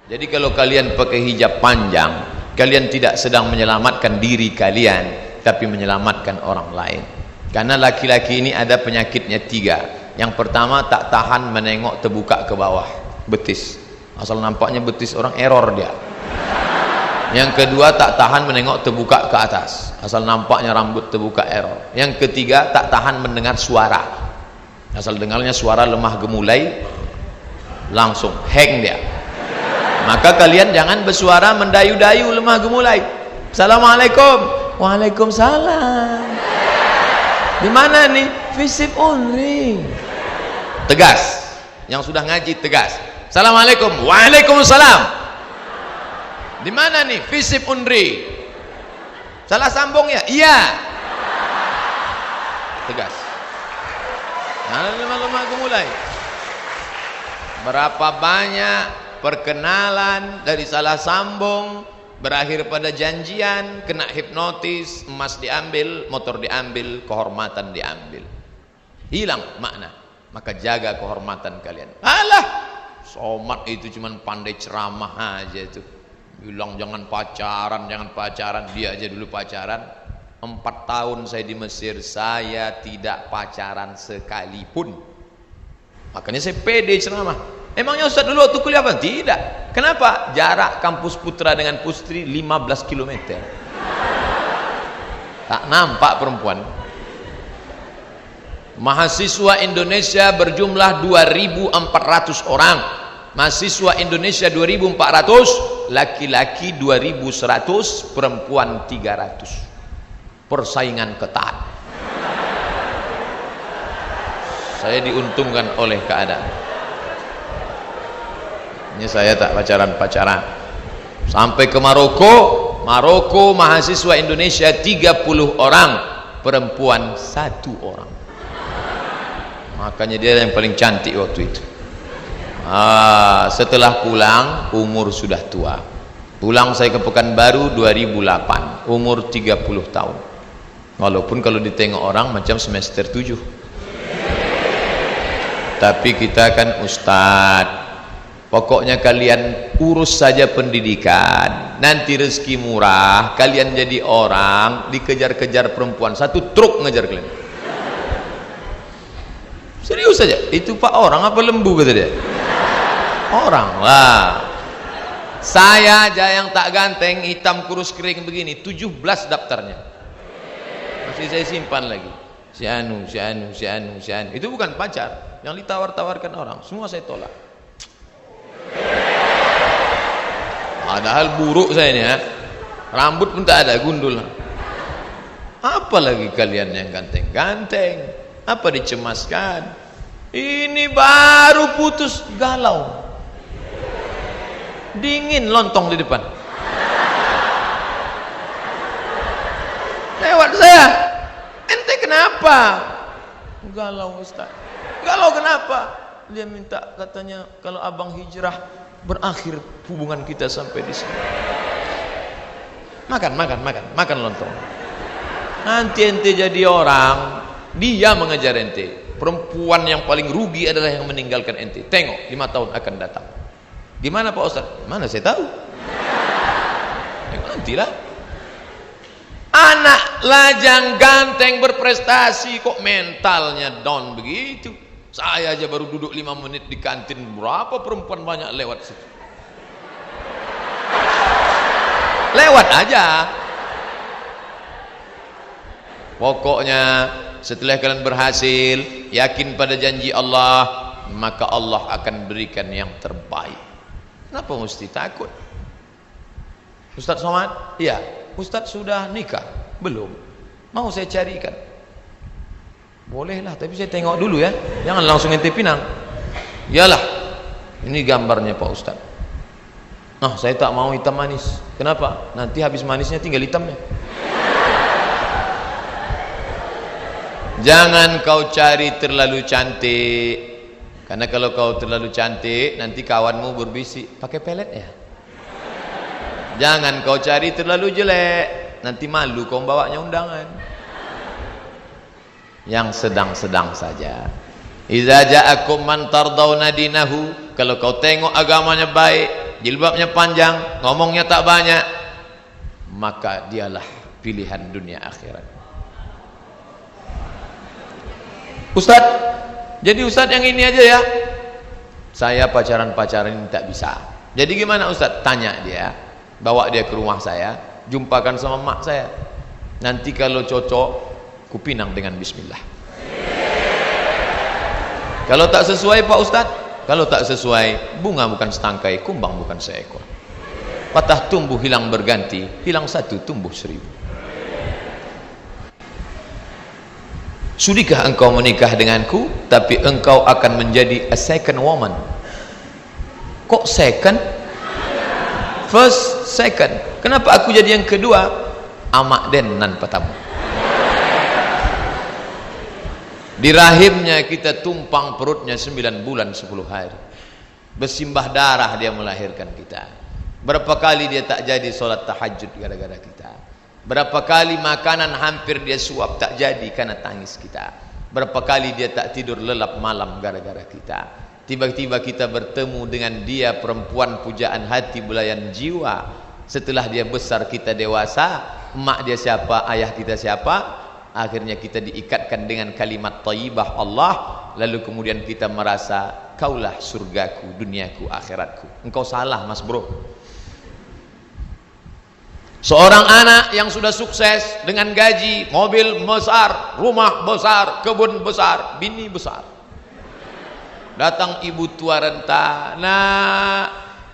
Jadi kalau kalian pakai hijab panjang, kalian tidak sedang menyelamatkan diri kalian, tapi menyelamatkan orang lain. Karena laki-laki ini ada penyakitnya 3. Yang pertama, tak tahan menengok terbuka ke bawah betis. Asal nampaknya betis orang, error dia. Yang kedua, tak tahan menengok terbuka ke atas. Asal nampaknya rambut terbuka, error. Yang ketiga, tak tahan mendengar suara. Asal dengarnya suara lemah gemulai, langsung hang dia. Maka kalian jangan bersuara mendayu-dayu lemah gemulai. Assalamualaikum. Waalaikumsalam. Di mana nih? Visip unri. Tegas. Yang sudah ngaji tegas. Assalamualaikum. Waalaikumsalam. Di mana nih? Visip unri. Salah sambung ya? Iya. Tegas. Nah, lemah gemulai. Berapa banyak perkenalan dari salah sambung berakhir pada janjian, kena hipnotis, emas diambil, motor diambil, kehormatan diambil, hilang makna. Maka jaga kehormatan kalian. Alah, Somad itu cuman pandai ceramah aja itu, bilang jangan pacaran, jangan pacaran. Dia aja dulu pacaran. 4 tahun saya di Mesir, saya tidak pacaran sekalipun. Makanya saya pede ceramah. Emangnya Ustaz dulu waktu kuliah apa? Tidak. Kenapa? Jarak kampus putra dengan putri 15 km. Tak nampak perempuan. Mahasiswa Indonesia berjumlah 2.400 orang. Mahasiswa Indonesia 2.400, laki-laki 2.100, perempuan 300. Persaingan ketat. Saya diuntungkan oleh keadaan. Ini saya tak pacaran-pacaran. Sampai ke Maroko mahasiswa Indonesia 30 orang, perempuan 1 orang. Makanya dia yang paling cantik waktu itu. Setelah pulang umur sudah tua. Pulang saya ke Pekanbaru 2008, umur 30 tahun. Walaupun kalau ditengok orang macam semester 7. Tapi kita kan ustadz. Pokoknya kalian urus saja pendidikan, nanti rezeki murah, kalian jadi orang, dikejar-kejar perempuan, 1 truk ngejar kalian. Serius saja, itu Pak orang apa lembu kata dia? Orang lah. Saya aja yang tak ganteng, hitam kurus kering begini, 17 daftarnya. Masih saya simpan lagi. Si anu. Itu bukan pacar, yang ditawar-tawarkan orang, semua saya tolak. Padahal buruk saya ini ya. Rambut pun tak ada, gundul. Apalagi kalian yang ganteng-ganteng, apa dicemaskan? Ini baru putus, galau, dingin lontong di depan. Lewat saya, ente kenapa? Galau Ustaz. Galau kenapa? Dia minta katanya kalau abang hijrah berakhir hubungan kita sampai di sini. Makan lontong. Nanti ente jadi orang, dia mengejar ente. Perempuan yang paling rugi adalah yang meninggalkan ente. Tengok 5 tahun akan datang. Gimana Pak Ustaz? Mana saya tahu. Nantilah. Anak lajang ganteng berprestasi kok mentalnya down begitu. Saya aja baru duduk 5 menit di kantin, berapa perempuan banyak lewat situ. Lewat aja. Pokoknya setelah kalian berhasil, yakin pada janji Allah, maka Allah akan berikan yang terbaik. Kenapa mesti takut? Ustaz Somad? Iya. Ustaz sudah nikah? Belum. Mau saya carikan? Bolehlah, tapi saya tengok dulu ya. Jangan langsung ente pinang. Iyalah, ini gambarnya Pak Ustaz. Saya tak mau hitam manis. Kenapa? Nanti habis manisnya tinggal hitamnya. Jangan kau cari terlalu cantik, karena kalau kau terlalu cantik nanti kawanmu berbisik, pakai pelet ya. Jangan kau cari terlalu jelek, nanti malu kau bawanya undangan. Yang sedang-sedang saja. Idza ja'akum man tardawna dinahu, kalau kau tengok agamanya baik, jilbabnya panjang, ngomongnya tak banyak, maka dialah pilihan dunia akhirat. Ustadz, jadi Ustadz yang ini aja ya. Saya pacaran-pacaran ini tak bisa. Jadi gimana Ustadz? Tanya dia, bawa dia ke rumah saya, jumpakan sama mak saya. Nanti kalau cocok, kupinang dengan bismillah. Kalau tak sesuai Pak Ustadz, kalau tak sesuai, bunga bukan setangkai, kumbang bukan seekor. Patah tumbuh hilang berganti, hilang satu tumbuh 1000. Sudikah engkau menikah denganku, tapi engkau akan menjadi a second woman? Kok second? First, second. Kenapa aku jadi yang kedua? Amak den nan patamu. Di rahimnya kita tumpang perutnya 9 bulan 10 hari. Bersimbah darah dia melahirkan kita. Berapa kali dia tak jadi solat tahajud gara-gara kita. Berapa kali makanan hampir dia suap tak jadi karena tangis kita. Berapa kali dia tak tidur lelap malam gara-gara kita. Tiba-tiba kita bertemu dengan dia, perempuan pujaan hati, belayan jiwa. Setelah dia besar kita dewasa, emak dia siapa, ayah kita siapa, akhirnya kita diikatkan dengan kalimat thayyibah Allah. Lalu kemudian kita merasa kaulah surgaku, duniaku, akhiratku. Engkau salah mas bro. Seorang anak yang sudah sukses dengan gaji, mobil besar, rumah besar, kebun besar, bini besar. Datang ibu tua renta, nak,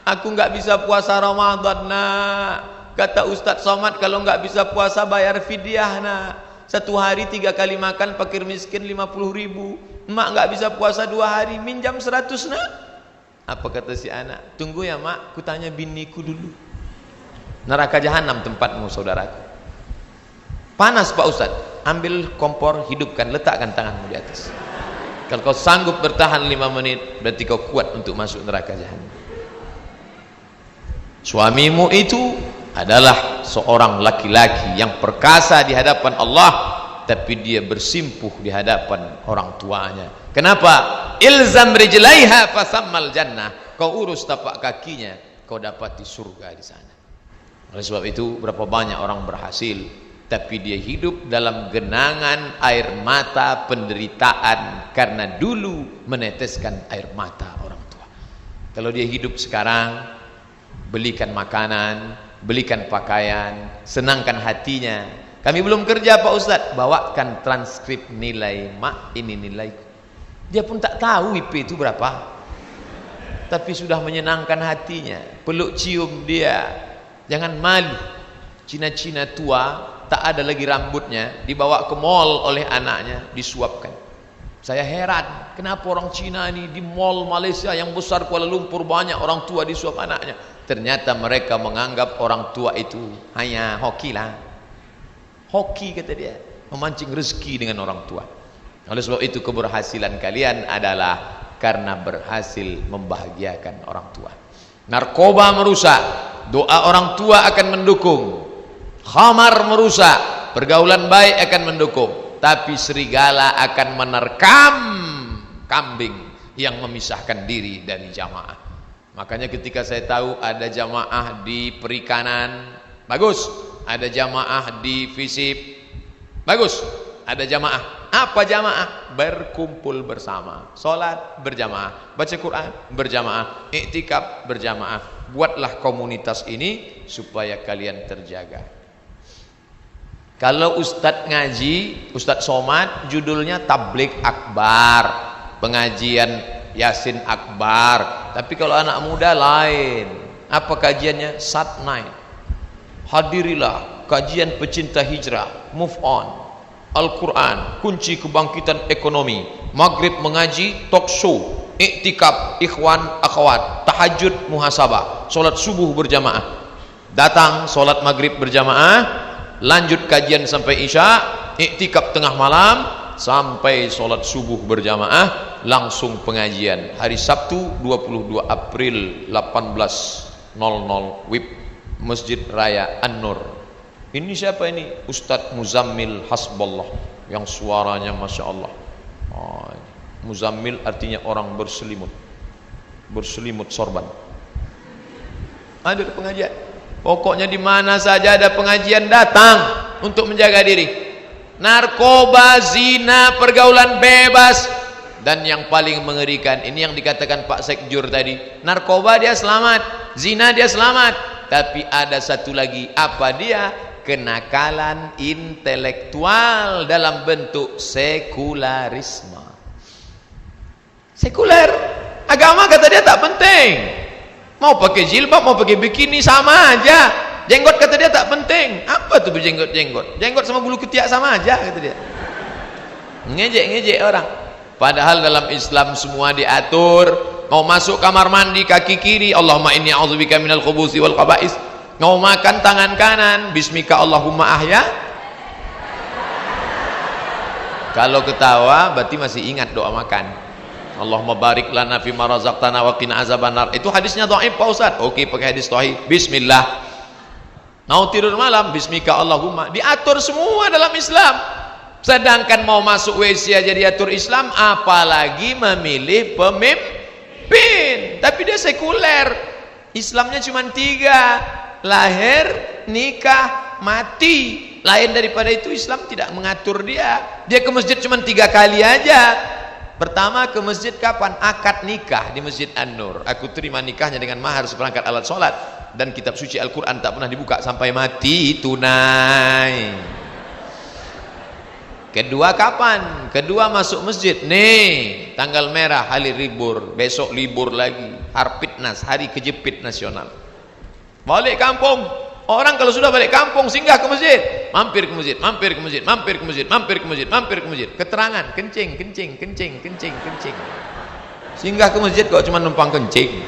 aku nggak bisa puasa Ramadan, nak. Kata Ustadz Somad, kalau nggak bisa puasa bayar fidyah, nak. 1 hari 3 kali makan, fakir miskin 50.000. Emak nggak bisa puasa 2 hari, minjam 100, nak. Apa kata si anak? Tunggu ya mak, ku tanya biniku dulu. Neraka jahanam tempatmu saudaraku. Panas Pak Ustadz, ambil kompor, hidupkan, letakkan tanganmu di atas. Kalau kau sanggup bertahan 5 menit, berarti kau kuat untuk masuk neraka jahanam. Suamimu itu adalah seorang laki-laki yang perkasa di hadapan Allah, tapi dia bersimpuh di hadapan orang tuanya. Kenapa? Ilzam rijlaiha fasammal jannah. Kau urus tapak kakinya, kau dapati surga di sana. Oleh sebab itu, berapa banyak orang berhasil, tapi dia hidup dalam genangan air mata penderitaan karena dulu meneteskan air mata orang tua. Kalau dia hidup sekarang, belikan makanan, belikan pakaian, senangkan hatinya. Kami belum kerja Pak Ustadz, bawakan transkrip nilai mak, ini nilaiku. Dia pun tak tahu IP itu berapa, tapi sudah menyenangkan hatinya. Peluk cium dia. Jangan malu. Cina-cina tua, tak ada lagi rambutnya, dibawa ke mall oleh anaknya, disuapkan. Saya heran, kenapa orang Cina ini di mall Malaysia yang besar Kuala Lumpur banyak orang tua disuap anaknya. Ternyata mereka menganggap orang tua itu hanya hoki lah. Hoki kata dia, memancing rezeki dengan orang tua. Oleh sebab itu keberhasilan kalian adalah karena berhasil membahagiakan orang tua. Narkoba merusak, doa orang tua akan mendukung. Khamar merusak, pergaulan baik akan mendukung. Tapi serigala akan menerkam kambing yang memisahkan diri dari jamaah. Makanya ketika saya tahu ada jamaah di perikanan, bagus. Ada jamaah di FISIP, bagus. Ada jamaah. Apa jamaah? Berkumpul bersama, sholat berjamaah, baca Quran berjamaah, iktikaf berjamaah. Buatlah komunitas ini supaya kalian terjaga. Kalau Ustadz ngaji, Ustadz Somad, judulnya tablik akbar, pengajian Yasin akbar. Tapi kalau anak muda lain. Apa kajiannya? Sat night. Hadirilah kajian pecinta hijrah, move on, Al-Quran, kunci kebangkitan ekonomi, maghrib mengaji, talk show, iktikaf, ikhwan, akhwat, tahajud, muhasabah, solat subuh berjamaah. Datang solat maghrib berjamaah, lanjut kajian sampai isya, iktikaf tengah malam, sampai solat subuh berjamaah, langsung pengajian. Hari Sabtu 22 April 18.00 WIB Masjid Raya An-Nur. Ini siapa ini? Ustadz Muzammil Hasballah, yang suaranya Masya Allah. Muzammil artinya orang berselimut, berselimut sorban. Ada pengajian. Pokoknya di mana saja ada pengajian datang untuk menjaga diri. Narkoba, zina, pergaulan bebas. Dan yang paling mengerikan, ini yang dikatakan Pak Sekjur tadi, narkoba dia selamat, zina dia selamat, tapi ada satu lagi, apa dia? Kenakalan intelektual dalam bentuk sekularisme. Sekuler, agama kata dia tak penting. Mau pakai jilbab, mau pakai bikini sama aja. Jenggot kata dia tak penting. Apa tuh berjenggot-jenggot? Jenggot sama bulu ketiak sama aja kata dia. Ngejek-ngejek orang. Padahal dalam Islam semua diatur. Mau masuk kamar mandi kaki kiri, Allahumma inni a'udzubika minal khubuthi wal khaba'is. Mau makan tangan kanan, bismika Allahumma ahya. Kalau ketawa berarti masih ingat doa makan. Allahumma barik lana fima razaqtana wa qina azabannar. Itu hadisnya dhaif Pak Ustaz. Oke, pakai hadis sahih. Bismillah. Mau tidur malam, bismika Allahumma. Diatur semua dalam Islam. Sedangkan mau masuk WC aja diatur Islam, apalagi memilih pemimpin. Tapi dia sekuler. Islamnya cuma 3. Lahir, nikah, mati. Lain daripada itu Islam tidak mengatur dia. Dia ke masjid cuma 3 kali aja. Pertama ke masjid kapan? Akad nikah di Masjid An-Nur. Aku terima nikahnya dengan mahar seperangkat alat sholat. Dan kitab suci Al-Quran tak pernah dibuka sampai mati, tunai. Kedua kapan? Kedua masuk masjid. Nih, tanggal merah, hari libur. Besok libur lagi. Harpitnas, hari kejepit nasional. Balik kampung. Orang kalau sudah balik kampung singgah ke masjid, mampir ke masjid, mampir ke masjid, mampir ke masjid, mampir ke masjid, mampir ke masjid. Keterangan, kencing, kencing, kencing, kencing, kencing. Singgah ke masjid kok cuma numpang kencing.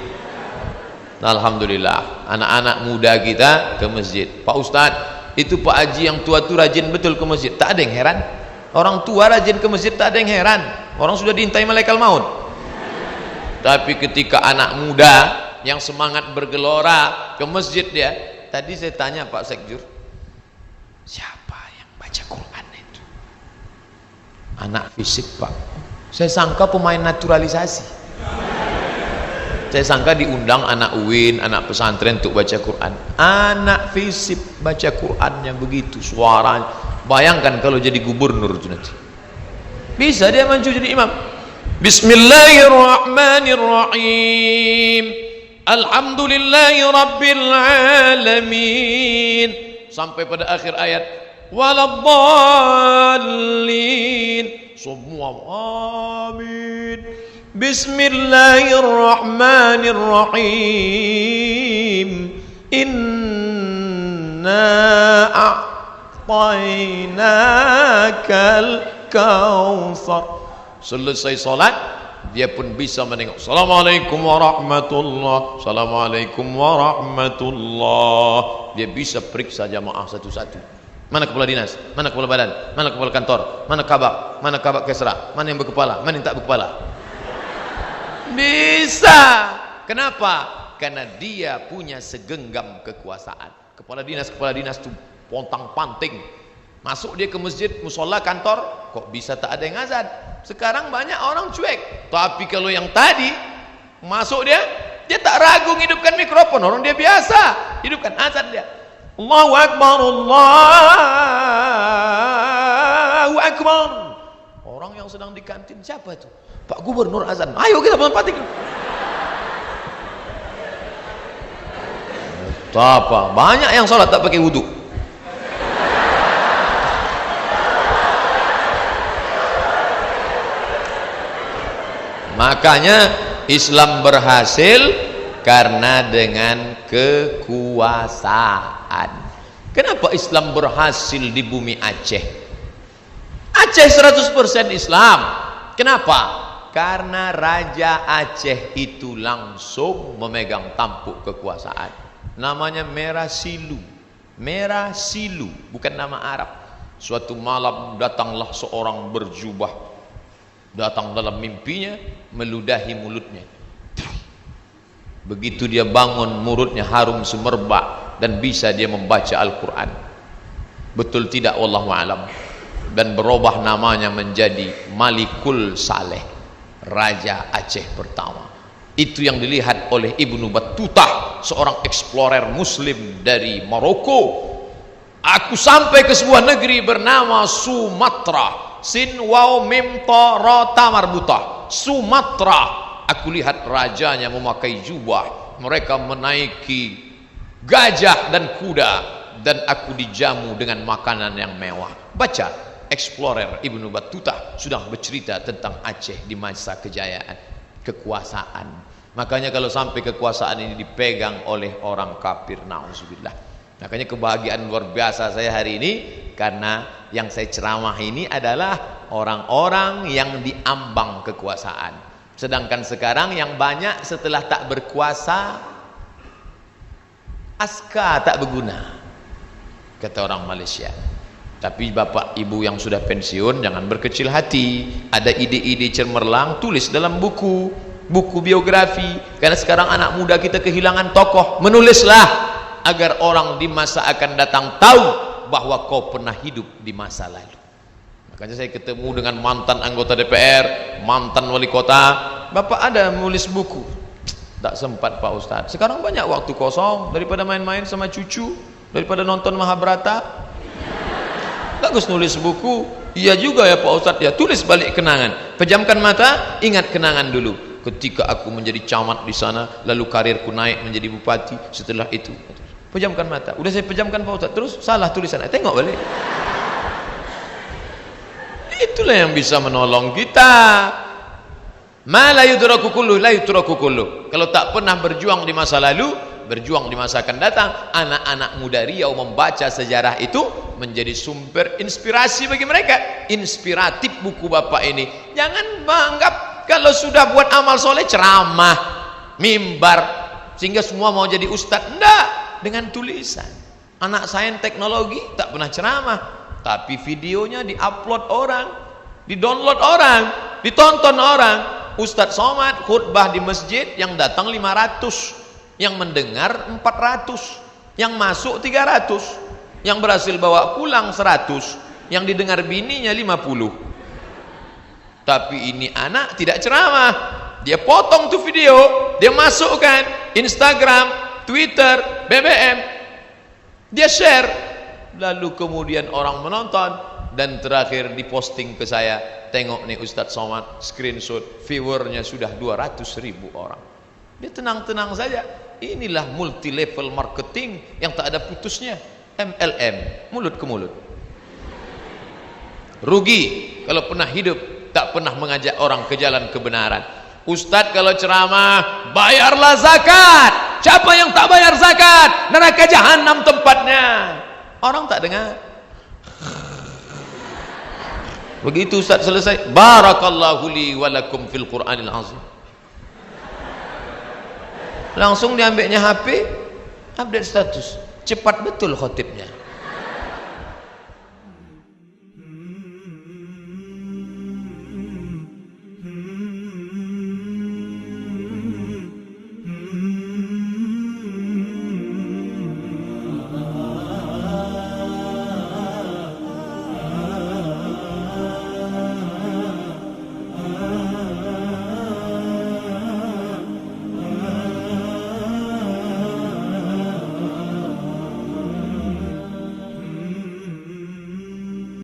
Alhamdulillah, anak-anak muda kita ke masjid. Pak Ustadz, itu Pak Haji yang tua tu rajin betul ke masjid. Tak ada yang heran. Orang tua rajin ke masjid tak ada yang heran. Orang sudah diintai malaikat maut. Tapi ketika anak muda yang semangat bergelora ke masjid dia. Tadi saya tanya Pak Sekjur, siapa yang baca Quran itu? Anak fisik Pak. Saya sangka pemain naturalisasi. Saya sangka diundang anak UIN, anak pesantren untuk baca Quran. Anak fisik baca Qurannya begitu suaranya. Bayangkan kalau jadi gubernur itu nanti. Bisa dia maju jadi imam. Bismillahirrahmanirrahim. Alhamdulillahi Rabbil Alamin. Sampai pada akhir ayat waladdallin. Semua amin. Bismillahirrahmanirrahim. Inna a'tainakal kautsar. Selesai salat dia pun bisa menengok. Assalamualaikum warahmatullah. Assalamualaikum warahmatullah. Dia bisa periksa jamaah satu-satu. Mana kepala dinas? Mana kepala badan? Mana kepala kantor? Mana kabak? Mana kabak kesra? Mana yang berkepala? Mana yang tak berkepala? Bisa. Kenapa? Karena dia punya segenggam kekuasaan. Kepala dinas tu pontang-panting. Masuk dia ke masjid, musola, kantor, kok bisa tak ada yang azan? Sekarang banyak orang cuek. Tapi kalau yang tadi masuk dia tak ragu hidupkan mikrofon. Orang dia biasa hidupkan azan dia. Allahu Akbar, Allahu Akbar. Orang yang sedang di kantin siapa itu? Pak Gubernur azan. Ayo kita mempatik. Apa? Banyak yang sholat tak pakai wudhu. Makanya Islam berhasil karena dengan kekuasaan. Kenapa Islam berhasil di bumi Aceh? Aceh 100% Islam. Kenapa? Karena Raja Aceh itu langsung memegang tampuk kekuasaan. Namanya Merah Silu. Merah Silu, bukan nama Arab. Suatu malam datanglah seorang berjubah. Datang dalam mimpinya, meludahi mulutnya. Begitu dia bangun, mulutnya harum semerbak dan bisa dia membaca Al-Quran. Betul tidak? Wallahu a'lam. Dan berubah namanya menjadi Malikul Saleh, Raja Aceh pertama. Itu yang dilihat oleh Ibnu Battuta Battuta, seorang explorer muslim dari Maroko. Aku sampai ke sebuah negeri bernama Sumatra. Sin waw mim ta ra ta marbuta. Sumatra. Aku lihat rajanya memakai jubah, mereka menaiki gajah dan kuda, dan aku dijamu dengan makanan yang mewah. Baca, explorer Ibnu Battuta sudah bercerita tentang Aceh di masa kejayaan, kekuasaan. Makanya kalau sampai kekuasaan ini dipegang oleh orang kafir, na'udzubillah. Makanya kebahagiaan luar biasa saya hari ini, karena yang saya ceramah ini adalah orang-orang yang diambang kekuasaan. Sedangkan sekarang yang banyak setelah tak berkuasa, aska tak berguna, kata orang Malaysia. Tapi bapak ibu yang sudah pensiun jangan berkecil hati. Ada ide-ide cemerlang, tulis dalam buku biografi. Karena sekarang anak muda kita kehilangan tokoh, menulislah agar orang di masa akan datang tahu bahwa kau pernah hidup di masa lalu. Makanya saya ketemu dengan mantan anggota DPR, mantan wali kota. Bapak ada nulis buku? Tak sempat Pak Ustadz. Sekarang banyak waktu kosong, daripada main-main sama cucu, daripada nonton Mahabharata. Bagus nulis buku. Iya juga ya Pak Ustadz, ya tulis balik kenangan. Pejamkan mata, ingat kenangan dulu. Ketika aku menjadi camat di sana, lalu karirku naik menjadi bupati. Setelah itu, pejamkan mata. Udah saya pejamkan Pak Ustadz, terus salah tulisan. Tengok balik. Itulah yang bisa menolong kita. Ma la yudraku kullu la yutraku kullu. Kalau tak pernah berjuang di masa lalu, berjuang di masa akan datang. Anak-anak muda Riau membaca sejarah itu menjadi sumber inspirasi bagi mereka. Inspiratif buku bapak ini. Jangan menganggap kalau sudah buat amal soleh ceramah, mimbar, sehingga semua mau jadi ustadz. Enggak, dengan tulisan. Anak sains teknologi tak pernah ceramah, tapi videonya diupload orang, didownload orang, ditonton orang. Ustadz Somad khutbah di masjid, yang datang 500, yang mendengar 400, yang masuk 300, yang berhasil bawa pulang 100, yang didengar bininya 50. Tapi ini anak tidak ceramah, dia potong tuh video, dia masukkan Instagram, Twitter, BBM, dia share, lalu kemudian orang menonton, dan terakhir diposting ke saya. Tengok nih Ustadz Somad, screenshot, viewernya sudah 200.000 orang. Dia tenang-tenang saja. Inilah multi level marketing yang tak ada putusnya. MLM, mulut ke mulut. Rugi kalau pernah hidup tak pernah mengajak orang ke jalan kebenaran. Ustadz kalau ceramah, bayarlah zakat. Siapa yang tak bayar zakat, neraka jahanam tempatnya. Orang tak dengar. Begitu Ustaz selesai, barakallahu li walakum fil Qur'anil azim. Langsung diambilnya HP, update status. Cepat betul khotibnya.